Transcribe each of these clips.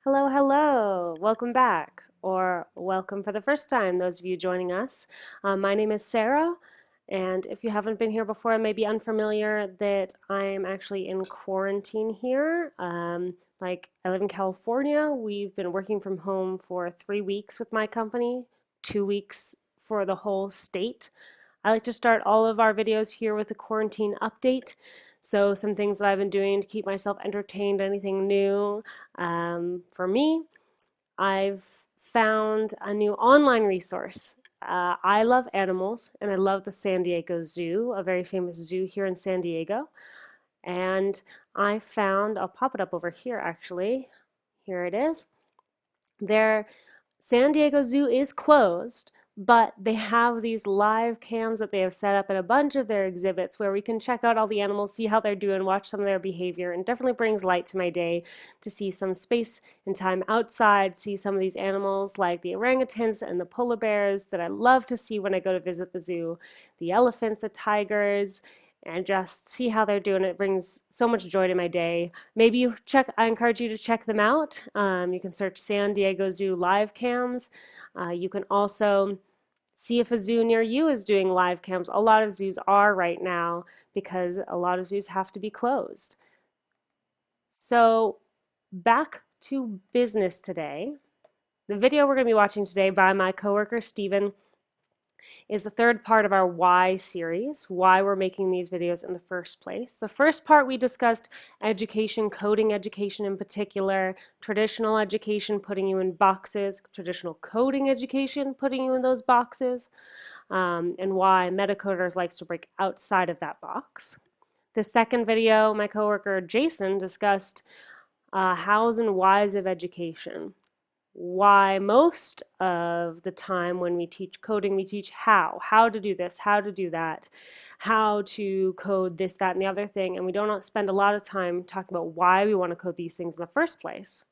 Hello, hello. Welcome back, or welcome for the first time, those of you joining us. My name is Sarah, and if you haven't been here before and may be unfamiliar, that I'm actually in quarantine here. I live in California. We've been working from home for 3 weeks with my company, 2 weeks for the whole state. I like to start all of our videos here with a quarantine update. So some things that I've been doing to keep myself entertained, anything new. For me, I've found a new online resource. I love animals and I love the San Diego Zoo, a very famous zoo here in San Diego. And I found, I'll pop it up over here actually. Here it is. Their San Diego Zoo is closed, but they have these live cams that they have set up at a bunch of their exhibits where we can check out all the animals, see how they're doing, watch some of their behavior, and definitely brings light to my day to see some space and time outside, see some of these animals like the orangutans and the polar bears that I love to see when I go to visit the zoo, the elephants, the tigers, and just see how they're doing. It brings so much joy to my day. Maybe I encourage you to check them out. You can search San Diego Zoo live cams. You can also see if a zoo near you is doing live cams. A lot of zoos are right now because a lot of zoos have to be closed. So back to business today. The video we're going to be watching today by my coworker Steven is the third part of our why series, why we're making these videos in the first place. The first part we discussed education, coding education in particular, traditional education putting you in boxes, traditional coding education putting you in those boxes, and why Metacoders likes to break outside of that box. The second video, my coworker Jason discussed hows and whys of education. Why most of the time when we teach coding, we teach how to do this, how to do that, how to code this, that, and the other thing, and we don't spend a lot of time talking about why we want to code these things in the first place.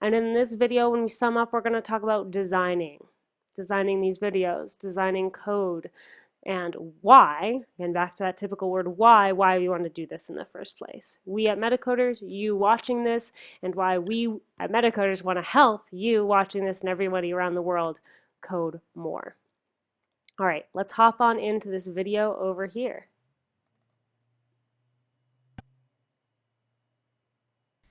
And in this video, when we sum up, we're going to talk about designing these videos, designing code, and why, and back to that typical word why we want to do this in the first place. We at Metacoders, you watching this, and why we at Metacoders want to help you watching this and everybody around the world code more. All right, let's hop on into this video over here.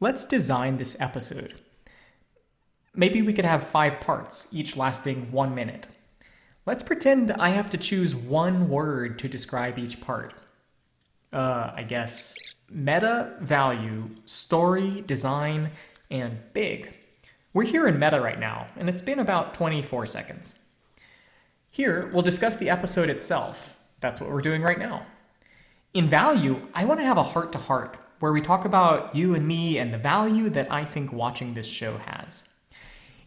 Let's design this episode. Maybe we could have 5 parts, each lasting 1 minute. Let's pretend I have to choose one word to describe each part. I guess meta, value, story, design, and big. We're here in meta right now, and it's been about 24 seconds. Here, we'll discuss the episode itself. That's what we're doing right now. In value, I want to have a heart-to-heart, where we talk about you and me and the value that I think watching this show has.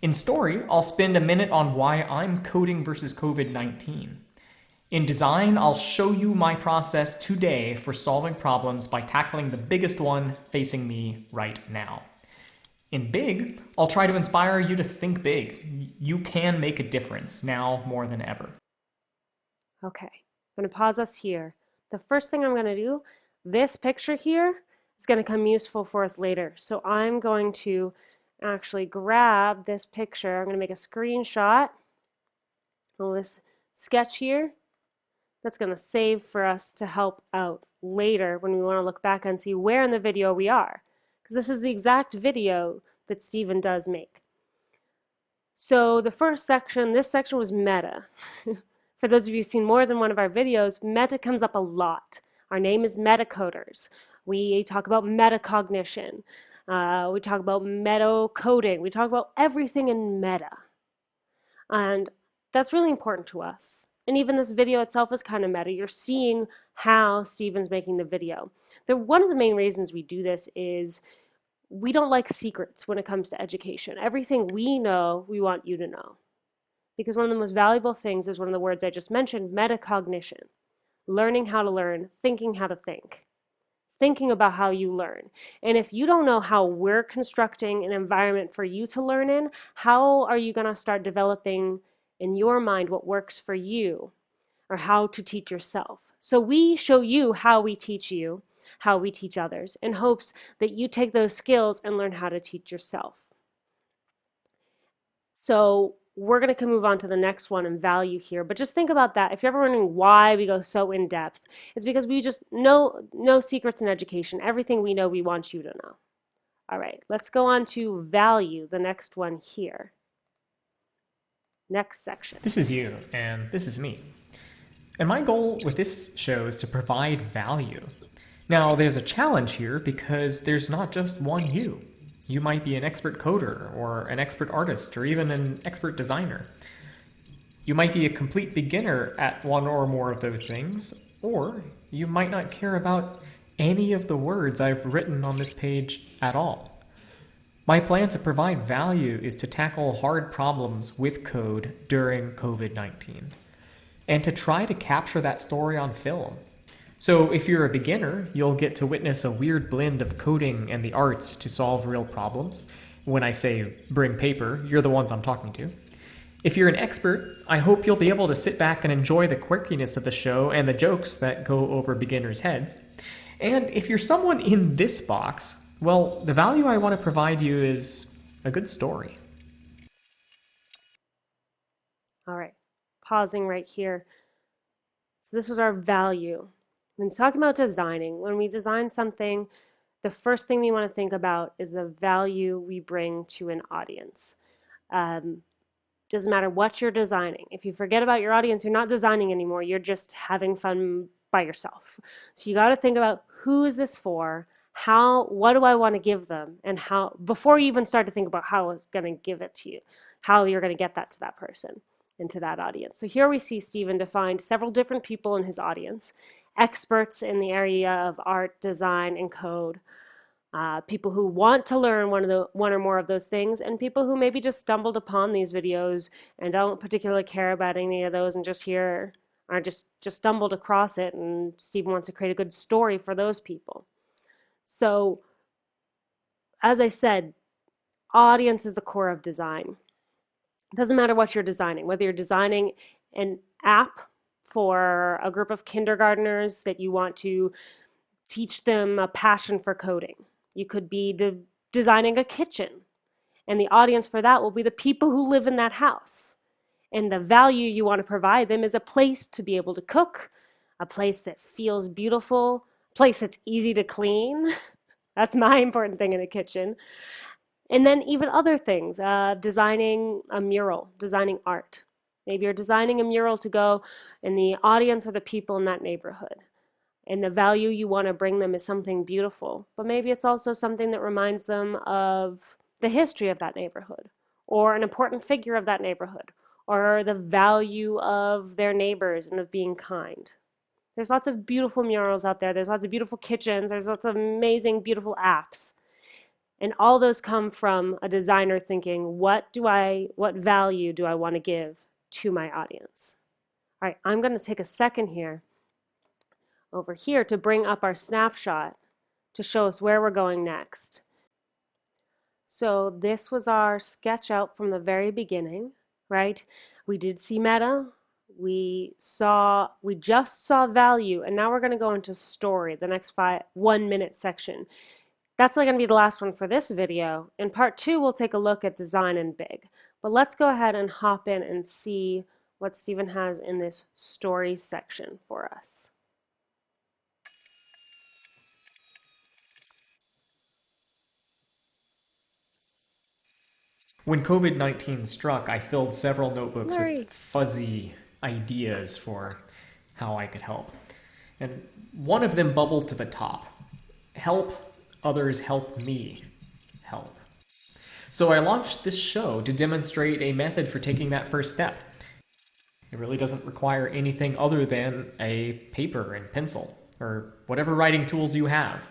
In story, I'll spend a minute on why I'm coding versus COVID-19. In design, I'll show you my process today for solving problems by tackling the biggest one facing me right now. In big, I'll try to inspire you to think big. You can make a difference now more than ever. Okay, I'm going to pause us here. The first thing I'm going to do, this picture here is going to come useful for us later. So I'm going to actually grab this picture. I'm going to make a screenshot of this sketch here. That's going to save for us to help out later when we want to look back and see where in the video we are. Because this is the exact video that Steven does make. So the first section, this section was meta. For those of you who've seen more than one of our videos, meta comes up a lot. Our name is Metacoders. We talk about metacognition. We talk about meta coding. We talk about everything in meta. And that's really important to us. And even this video itself is kind of meta. You're seeing how Steven's making the video. One of the main reasons we do this is we don't like secrets when it comes to education. Everything we know, we want you to know. Because one of the most valuable things is one of the words I just mentioned, metacognition. Learning how to learn, thinking how to think. Thinking about how you learn. And if you don't know how we're constructing an environment for you to learn in, how are you going to start developing in your mind what works for you or how to teach yourself? So we show you how we teach you, how we teach others, in hopes that you take those skills and learn how to teach yourself. So we're going to move on to the next one in value here, but just think about that. If you're ever wondering why we go so in depth, it's because we just know no secrets in education. Everything we know, we want you to know. All right, let's go on to value, the next one here. Next section. This is you, and this is me. And my goal with this show is to provide value. Now, there's a challenge here because there's not just one you. You might be an expert coder, or an expert artist, or even an expert designer. You might be a complete beginner at one or more of those things, or you might not care about any of the words I've written on this page at all. My plan to provide value is to tackle hard problems with code during COVID-19, and to try to capture that story on film. So if you're a beginner, you'll get to witness a weird blend of coding and the arts to solve real problems. When I say bring paper, you're the ones I'm talking to. If you're an expert, I hope you'll be able to sit back and enjoy the quirkiness of the show and the jokes that go over beginners' heads. And if you're someone in this box, well, the value I want to provide you is a good story. All right, pausing right here. So this was our value. When talking about designing, when we design something, the first thing we want to think about is the value we bring to an audience. Doesn't matter what you're designing. If you forget about your audience, you're not designing anymore. You're just having fun by yourself. So you got to think about, who is this for? What do I want to give them? And how, before you even start to think about how it's going to give it to you, how you're going to get that to that person and to that audience. So here we see Stephen defined several different people in his audience. Experts in the area of art, design, and code, people who want to learn one or more of those things, and people who maybe just stumbled upon these videos and don't particularly care about any of those and just stumbled across it, and Stephen wants to create a good story for those people. So, as I said, audience is the core of design. It doesn't matter what you're designing, whether you're designing an app for a group of kindergartners that you want to teach them a passion for coding. You could be designing a kitchen, and the audience for that will be the people who live in that house. And the value you want to provide them is a place to be able to cook, a place that feels beautiful, a place that's easy to clean. That's my important thing in a kitchen. And then even other things, designing a mural, designing art. Maybe you're designing a mural to go in the audience or the people in that neighborhood. And the value you want to bring them is something beautiful. But maybe it's also something that reminds them of the history of that neighborhood, or an important figure of that neighborhood, or the value of their neighbors and of being kind. There's lots of beautiful murals out there. There's lots of beautiful kitchens. There's lots of amazing, beautiful apps. And all those come from a designer thinking, what value do I want to give to my audience? All right, I'm going to take a second here, over here, to bring up our snapshot to show us where we're going next. So this was our sketch out from the very beginning, right? We did see meta, we just saw value, and now we're going to go into story, the next 1 minute section. That's not going to be the last one for this video. In part 2, we'll take a look at design and big. But let's go ahead and hop in and see what Stephen has in this story section for us. When COVID-19 struck, I filled several notebooks with fuzzy ideas for how I could help. And one of them bubbled to the top. Help others help me help. So I launched this show to demonstrate a method for taking that first step. It really doesn't require anything other than a paper and pencil, or whatever writing tools you have.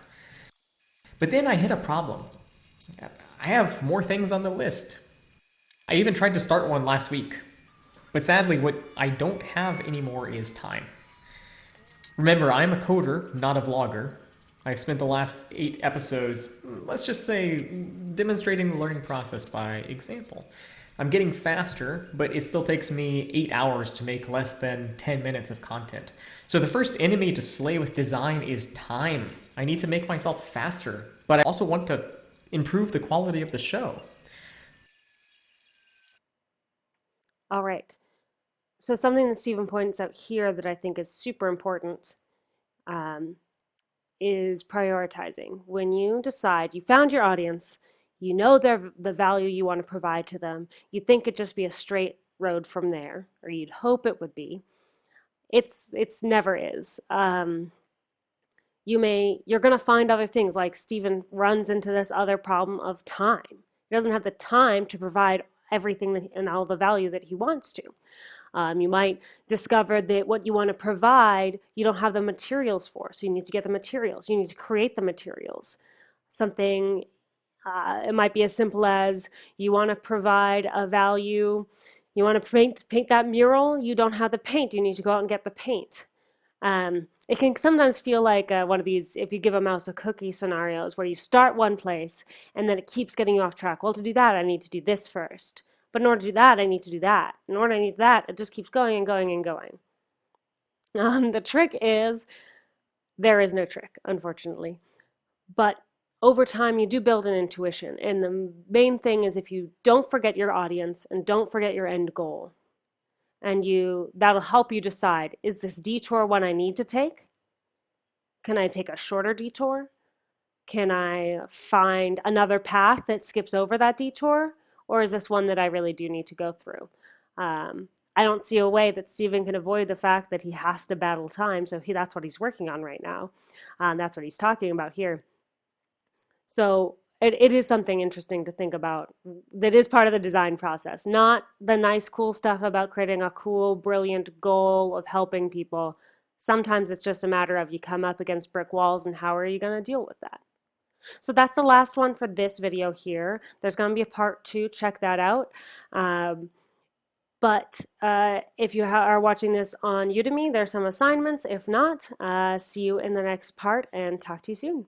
But then I hit a problem. I have more things on the list. I even tried to start one last week. But sadly, what I don't have anymore is time. Remember, I'm a coder, not a vlogger. I've spent the last 8 episodes, let's just say, demonstrating the learning process by example. I'm getting faster, but it still takes me 8 hours to make less than 10 minutes of content. So the first enemy to slay with design is time. I need to make myself faster, but I also want to improve the quality of the show. All right. So something that Stephen points out here that I think is super important um, is prioritizing. When you decide you found your audience, you know the value you want to provide to them, you think it'd just be a straight road from there, or you'd hope it would be. It's never is. You're going to find other things, like Stephen runs into this other problem of time. He doesn't have the time to provide everything and all the value that he wants to. You might discover that what you want to provide, you don't have the materials for. So you need to get the materials. You need to create the materials. Something, it might be as simple as you want to provide a value. You want to paint that mural. You don't have the paint. You need to go out and get the paint. It can sometimes feel like one of these, if you give a mouse a cookie scenarios, where you start one place and then it keeps getting you off track. Well, to do that, I need to do this first. But in order to do that, I need to do that. In order to do that, it just keeps going and going and going. The trick is, there is no trick, unfortunately. But over time, you do build an intuition. And the main thing is, if you don't forget your audience and don't forget your end goal, and that'll help you decide, is this detour one I need to take? Can I take a shorter detour? Can I find another path that skips over that detour? Or is this one that I really do need to go through? I don't see a way that Stephen can avoid the fact that he has to battle time, so that's what he's working on right now. That's what he's talking about here. So it is something interesting to think about that is part of the design process, not the nice, cool stuff about creating a cool, brilliant goal of helping people. Sometimes it's just a matter of you come up against brick walls, and how are you going to deal with that? So that's the last one for this video here. There's going to be a part 2. Check that out. But if you are watching this on Udemy, there's some assignments. If not, see you in the next part, and talk to you soon.